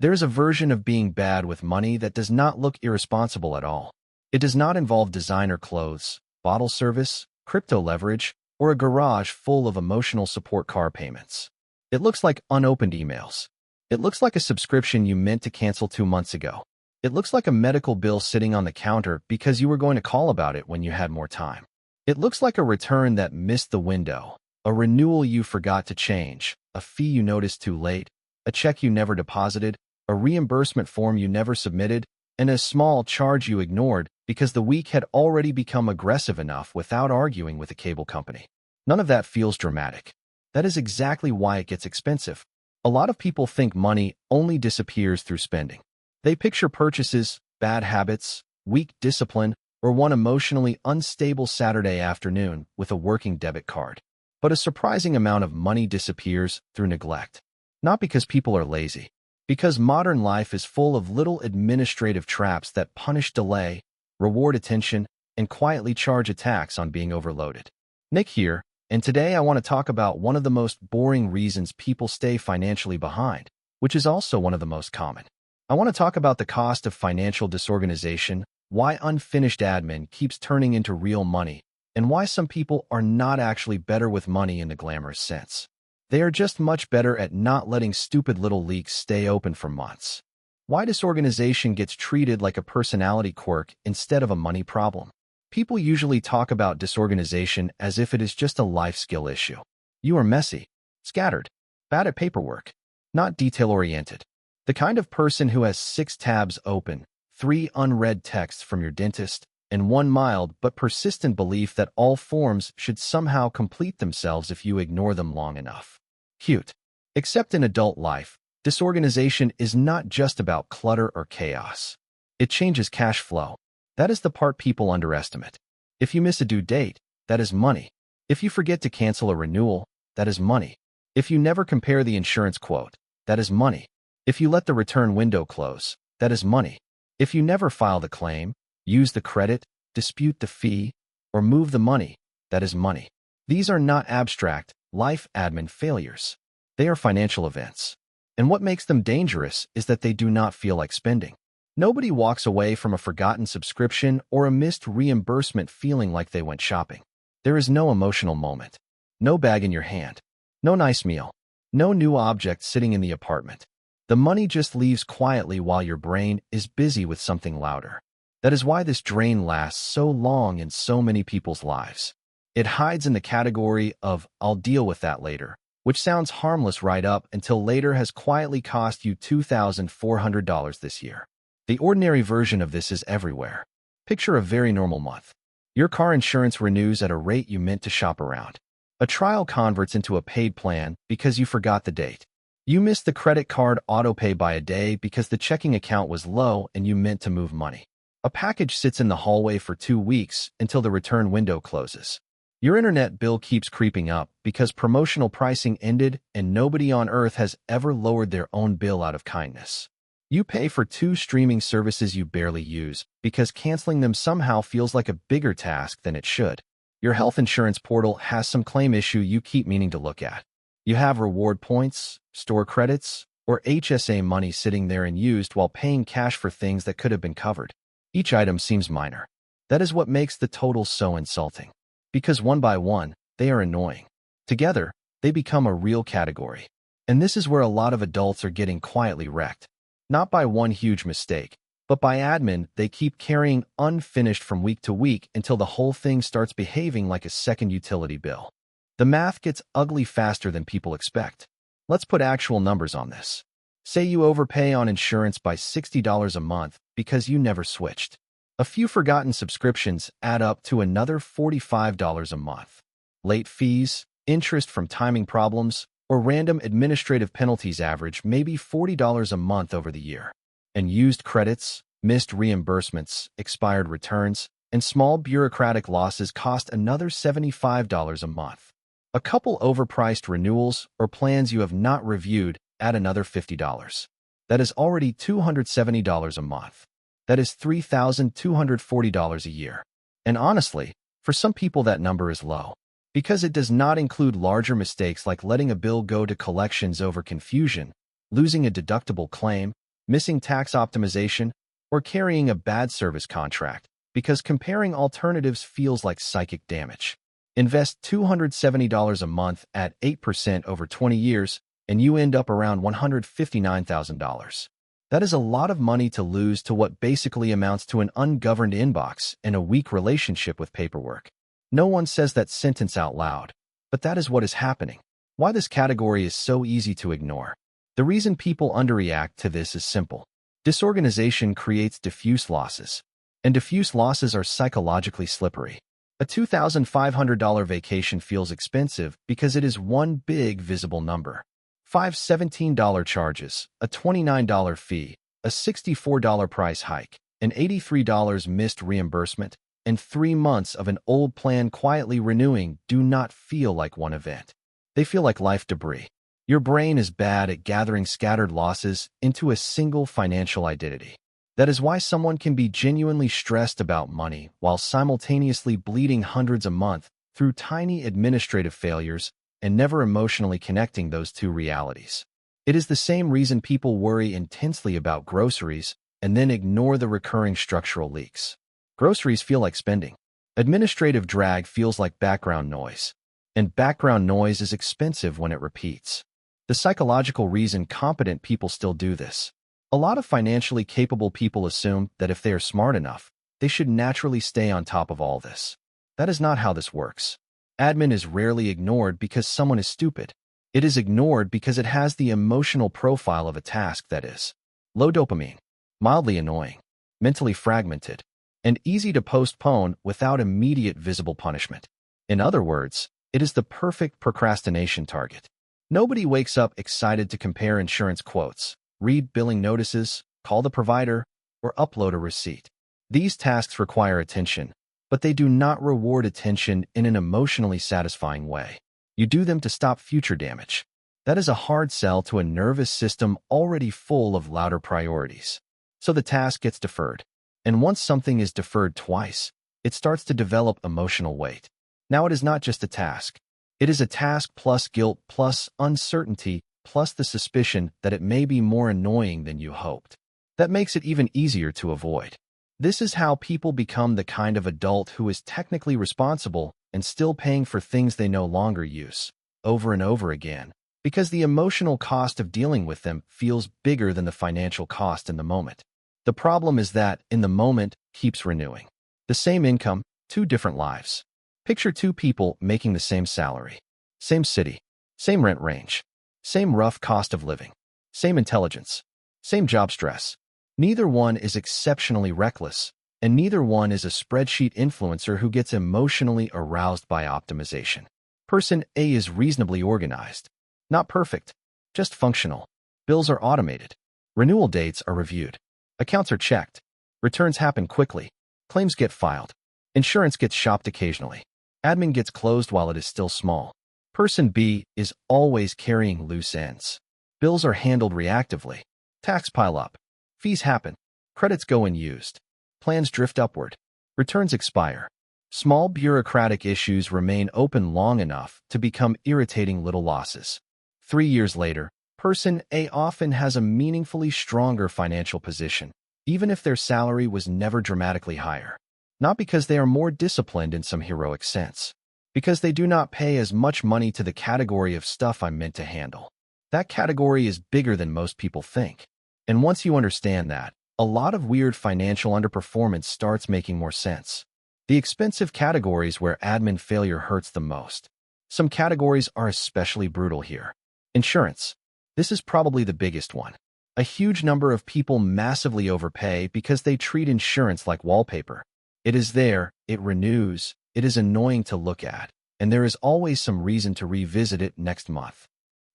There's a version of being bad with money that does not look irresponsible at all. It does not involve designer clothes, bottle service, crypto leverage, or a garage full of emotional support car payments. It looks like unopened emails. It looks like a subscription you meant to cancel 2 months ago. It looks like a medical bill sitting on the counter because you were going to call about it when you had more time. It looks like a return that missed the window, a renewal you forgot to change, a fee you noticed too late, a check you never deposited, a reimbursement form you never submitted, and a small charge you ignored because the week had already become aggressive enough without arguing with the cable company. None of that feels dramatic. That is exactly why it gets expensive. A lot of people think money only disappears through spending. They picture purchases, bad habits, weak discipline, or one emotionally unstable Saturday afternoon with a working debit card. But a surprising amount of money disappears through neglect. Not because people are lazy, because modern life is full of little administrative traps that punish delay, reward attention, and quietly charge a tax on being overloaded. Nick here, and today I want to talk about one of the most boring reasons people stay financially behind, which is also one of the most common. I want to talk about the cost of financial disorganization, why unfinished admin keeps turning into real money, and why some people are not actually better with money in the glamorous sense. They are just much better at not letting stupid little leaks stay open for months. Why disorganization gets treated like a personality quirk instead of a money problem. People usually talk about disorganization as if it is just a life skill issue. You are messy, scattered, bad at paperwork, not detail-oriented. The kind of person who has 6 tabs open, 3 unread texts from your dentist, and 1 mild but persistent belief that all forms should somehow complete themselves if you ignore them long enough. Cute. Except in adult life, disorganization is not just about clutter or chaos. It changes cash flow. That is the part people underestimate. If you miss a due date, that is money. If you forget to cancel a renewal, that is money. If you never compare the insurance quote, that is money. If you let the return window close, that is money. If you never file the claim, use the credit, dispute the fee, or move the money, that is money. These are not abstract, life admin failures. They are financial events. And what makes them dangerous is that they do not feel like spending. Nobody walks away from a forgotten subscription or a missed reimbursement feeling like they went shopping. There is no emotional moment, no bag in your hand, no nice meal, no new object sitting in the apartment. The money just leaves quietly while your brain is busy with something louder. That is why this drain lasts so long in so many people's lives. It hides in the category of, "I'll deal with that later," which sounds harmless right up until later has quietly cost you $2,400 this year. The ordinary version of this is everywhere. Picture a very normal month. Your car insurance renews at a rate you meant to shop around. A trial converts into a paid plan because you forgot the date. You missed the credit card autopay by a day because the checking account was low and you meant to move money. A package sits in the hallway for 2 weeks until the return window closes. Your internet bill keeps creeping up because promotional pricing ended and nobody on earth has ever lowered their own bill out of kindness. You pay for 2 streaming services you barely use because canceling them somehow feels like a bigger task than it should. Your health insurance portal has some claim issue you keep meaning to look at. You have reward points, store credits, or HSA money sitting there unused while paying cash for things that could have been covered. Each item seems minor. That is what makes the total so insulting. Because one by one, they are annoying. Together, they become a real category. And this is where a lot of adults are getting quietly wrecked. Not by one huge mistake, but by admin they keep carrying unfinished from week to week until the whole thing starts behaving like a second utility bill. The math gets ugly faster than people expect. Let's put actual numbers on this. Say you overpay on insurance by $60 a month because you never switched. A few forgotten subscriptions add up to another $45 a month. Late fees, interest from timing problems, or random administrative penalties average maybe $40 a month over the year. And used credits, missed reimbursements, expired returns, and small bureaucratic losses cost another $75 a month. A couple overpriced renewals or plans you have not reviewed add another $50. That is already $270 a month. That is $3,240 a year. And honestly, for some people that number is low. Because it does not include larger mistakes like letting a bill go to collections over confusion, losing a deductible claim, missing tax optimization, or carrying a bad service contract, because comparing alternatives feels like psychic damage. Invest $270 a month at 8% over 20 years, and you end up around $159,000. That is a lot of money to lose to what basically amounts to an ungoverned inbox and a weak relationship with paperwork. No one says that sentence out loud, but that is what is happening. Why this category is so easy to ignore. The reason people underreact to this is simple. Disorganization creates diffuse losses, and diffuse losses are psychologically slippery. A $2,500 vacation feels expensive because it is one big visible number. 5 $17 charges, a $29 fee, a $64 price hike, an $83 missed reimbursement, and 3 months of an old plan quietly renewing do not feel like one event. They feel like life debris. Your brain is bad at gathering scattered losses into a single financial identity. That is why someone can be genuinely stressed about money while simultaneously bleeding hundreds a month through tiny administrative failures and never emotionally connecting those two realities. It is the same reason people worry intensely about groceries and then ignore the recurring structural leaks. Groceries feel like spending. Administrative drag feels like background noise. And background noise is expensive when it repeats. The psychological reason competent people still do this. A lot of financially capable people assume that if they are smart enough, they should naturally stay on top of all this. That is not how this works. Admin is rarely ignored because someone is stupid. It is ignored because it has the emotional profile of a task that is low dopamine, mildly annoying, mentally fragmented, and easy to postpone without immediate visible punishment. In other words, it is the perfect procrastination target. Nobody wakes up excited to compare insurance quotes, read billing notices, call the provider, or upload a receipt. These tasks require attention, but they do not reward attention in an emotionally satisfying way. You do them to stop future damage. That is a hard sell to a nervous system already full of louder priorities. So the task gets deferred. And once something is deferred twice, it starts to develop emotional weight. Now it is not just a task. It is a task plus guilt plus uncertainty plus the suspicion that it may be more annoying than you hoped. That makes it even easier to avoid. This is how people become the kind of adult who is technically responsible and still paying for things they no longer use, over and over again, because the emotional cost of dealing with them feels bigger than the financial cost in the moment. The problem is that, in the moment, keeps renewing. The same income, 2 different lives. Picture 2 people making the same salary, same city, same rent range, same rough cost of living, same intelligence, same job stress. Neither one is exceptionally reckless, and neither one is a spreadsheet influencer who gets emotionally aroused by optimization. Person A is reasonably organized. Not perfect, just functional. Bills are automated. Renewal dates are reviewed. Accounts are checked. Returns happen quickly. Claims get filed. Insurance gets shopped occasionally. Admin gets closed while it is still small. Person B is always carrying loose ends. Bills are handled reactively. Tax pile up. Fees happen. Credits go unused. Plans drift upward. Returns expire. Small bureaucratic issues remain open long enough to become irritating little losses. 3 years later, Person A often has a meaningfully stronger financial position, even if their salary was never dramatically higher. Not because they are more disciplined in some heroic sense. Because they do not pay as much money to the category of stuff I'm meant to handle. That category is bigger than most people think. And once you understand that, a lot of weird financial underperformance starts making more sense. The expensive categories where admin failure hurts the most. Some categories are especially brutal here. Insurance. This is probably the biggest one. A huge number of people massively overpay because they treat insurance like wallpaper. It is there, it renews, it is annoying to look at, and there is always some reason to revisit it next month.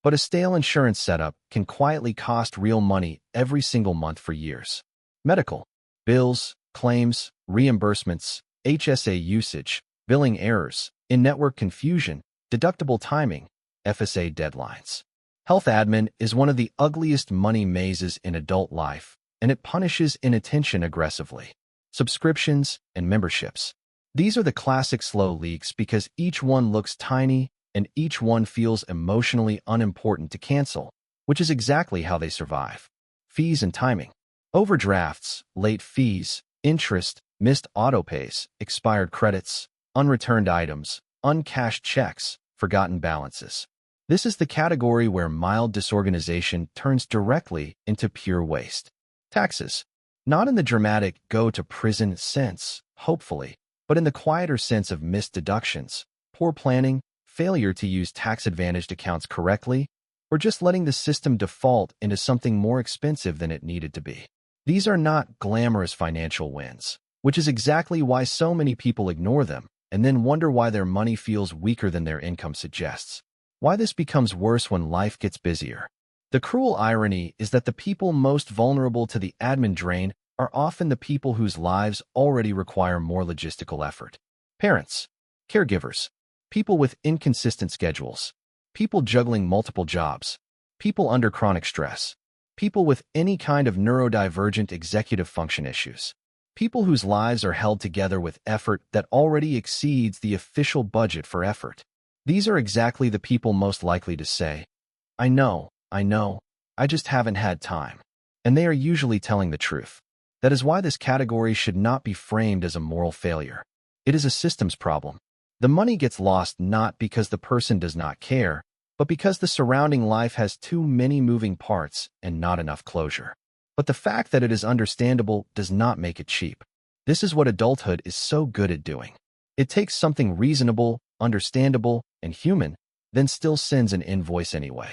But a stale insurance setup can quietly cost real money every single month for years. Medical, bills, claims, reimbursements, HSA usage, billing errors, in-network confusion, deductible timing, FSA deadlines. Health admin is one of the ugliest money mazes in adult life, and it punishes inattention aggressively. Subscriptions and memberships. These are the classic slow leaks because each one looks tiny and each one feels emotionally unimportant to cancel, which is exactly how they survive. fees and timing. Overdrafts, late fees, interest, missed autopays, expired credits, unreturned items, uncashed checks, forgotten balances. This is the category where mild disorganization turns directly into pure waste. Taxes. Not in the dramatic go-to-prison sense, hopefully, but in the quieter sense of missed deductions, poor planning, failure to use tax-advantaged accounts correctly, or just letting the system default into something more expensive than it needed to be. These are not glamorous financial wins, which is exactly why so many people ignore them and then wonder why their money feels weaker than their income suggests. Why this becomes worse when life gets busier. The cruel irony is that the people most vulnerable to the admin drain are often the people whose lives already require more logistical effort. Parents, caregivers, people with inconsistent schedules, people juggling multiple jobs, people under chronic stress, people with any kind of neurodivergent executive function issues, people whose lives are held together with effort that already exceeds the official budget for effort. These are exactly the people most likely to say, I know, I just haven't had time. And they are usually telling the truth. That is why this category should not be framed as a moral failure. It is a systems problem. The money gets lost not because the person does not care, but because the surrounding life has too many moving parts and not enough closure. But the fact that it is understandable does not make it cheap. This is what adulthood is so good at doing. It takes something reasonable, understandable, and human, then still sends an invoice anyway.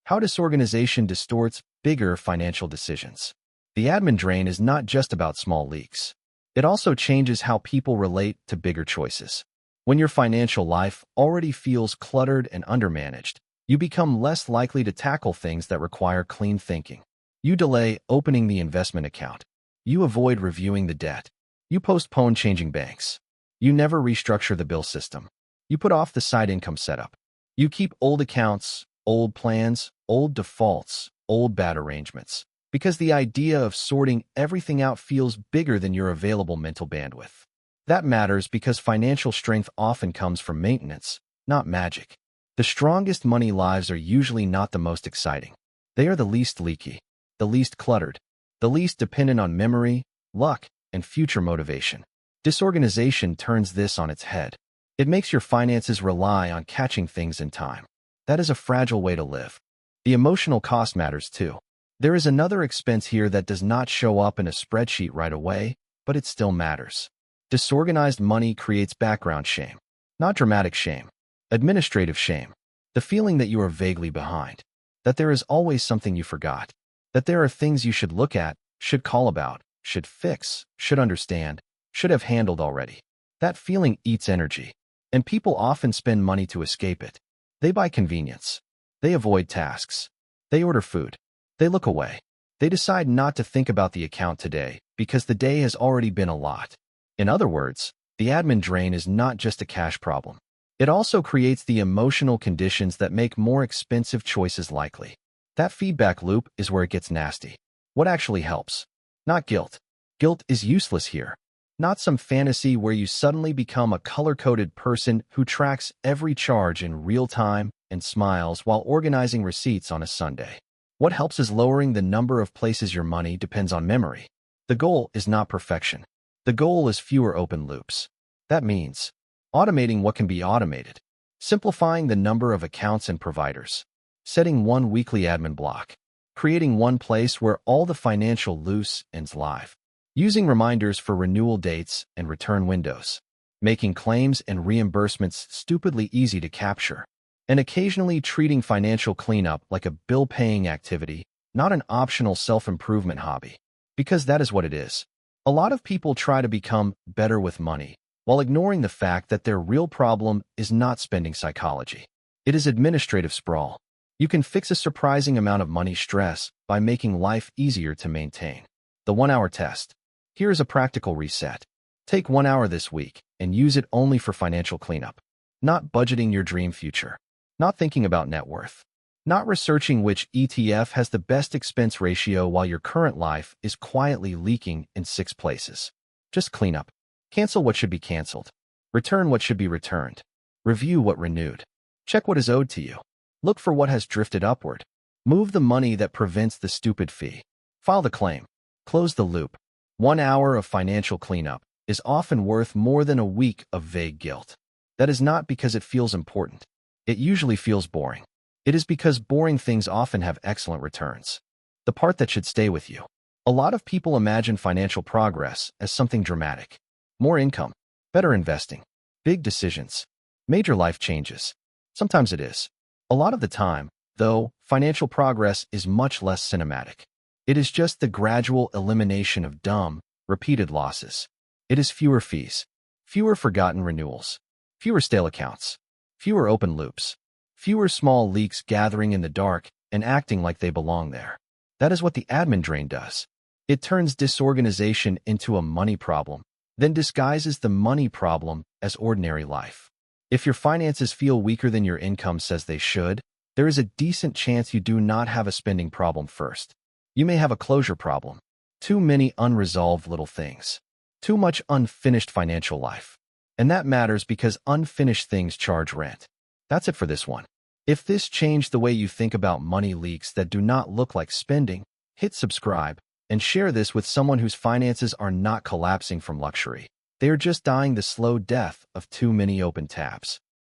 How disorganization distorts bigger financial decisions. The admin drain is not just about small leaks. It also changes how people relate to bigger choices. When your financial life already feels cluttered and undermanaged, you become less likely to tackle things that require clean thinking. You delay opening the investment account. You avoid reviewing the debt. You postpone changing banks. You never restructure the bill system. You put off the side income setup. You keep old accounts, old plans, old defaults, old bad arrangements, because the idea of sorting everything out feels bigger than your available mental bandwidth. That matters because financial strength often comes from maintenance, not magic. The strongest money lives are usually not the most exciting. They are the least leaky, the least cluttered, the least dependent on memory, luck, and future motivation. Disorganization turns this on its head. It makes your finances rely on catching things in time. That is a fragile way to live. The emotional cost matters too. There is another expense here that does not show up in a spreadsheet right away, but it still matters. Disorganized money creates background shame. Not dramatic shame. Administrative shame. The feeling that you are vaguely behind. That there is always something you forgot. That there are things you should look at, should call about, should fix, should understand, should have handled already. That feeling eats energy. And people often spend money to escape it. They buy convenience. They avoid tasks. They order food. They look away. They decide not to think about the account today because the day has already been a lot. In other words, the admin drain is not just a cash problem. It also creates the emotional conditions that make more expensive choices likely. That feedback loop is where it gets nasty. What actually helps? Not guilt. Guilt is useless here. Not some fantasy where you suddenly become a color-coded person who tracks every charge in real time and smiles while organizing receipts on a Sunday. What helps is lowering the number of places your money depends on memory. The goal is not perfection. The goal is fewer open loops. That means automating what can be automated, simplifying the number of accounts and providers, setting one weekly admin block, creating one place where all the financial loose ends live, using reminders for renewal dates and return windows, making claims and reimbursements stupidly easy to capture, and occasionally treating financial cleanup like a bill-paying activity, not an optional self-improvement hobby, because that is what it is. A lot of people try to become better with money, while ignoring the fact that their real problem is not spending psychology. It is administrative sprawl. You can fix a surprising amount of money stress by making life easier to maintain. The 1-hour test. Here is a practical reset. Take 1 hour this week and use it only for financial cleanup. Not budgeting your dream future. Not thinking about net worth. Not researching which ETF has the best expense ratio while your current life is quietly leaking in 6 places. Just clean up. Cancel what should be canceled. Return what should be returned. Review what renewed. Check what is owed to you. Look for what has drifted upward. Move the money that prevents the stupid fee. File the claim. Close the loop. 1 hour of financial cleanup is often worth more than a week of vague guilt. That is not because it feels important. It usually feels boring. It is because boring things often have excellent returns. The part that should stay with you. A lot of people imagine financial progress as something dramatic. More income, better investing, big decisions, major life changes. Sometimes it is. A lot of the time, though, financial progress is much less cinematic. It is just the gradual elimination of dumb, repeated losses. It is fewer fees, fewer forgotten renewals, fewer stale accounts, fewer open loops, fewer small leaks gathering in the dark and acting like they belong there. That is what the admin drain does. It turns disorganization into a money problem, then disguises the money problem as ordinary life. If your finances feel weaker than your income says they should, there is a decent chance you do not have a spending problem first. You may have a closure problem. Too many unresolved little things. Too much unfinished financial life. And that matters because unfinished things charge rent. That's it for this one. If this changed the way you think about money leaks that do not look like spending, hit subscribe and share this with someone whose finances are not collapsing from luxury. They are just dying the slow death of too many open tabs.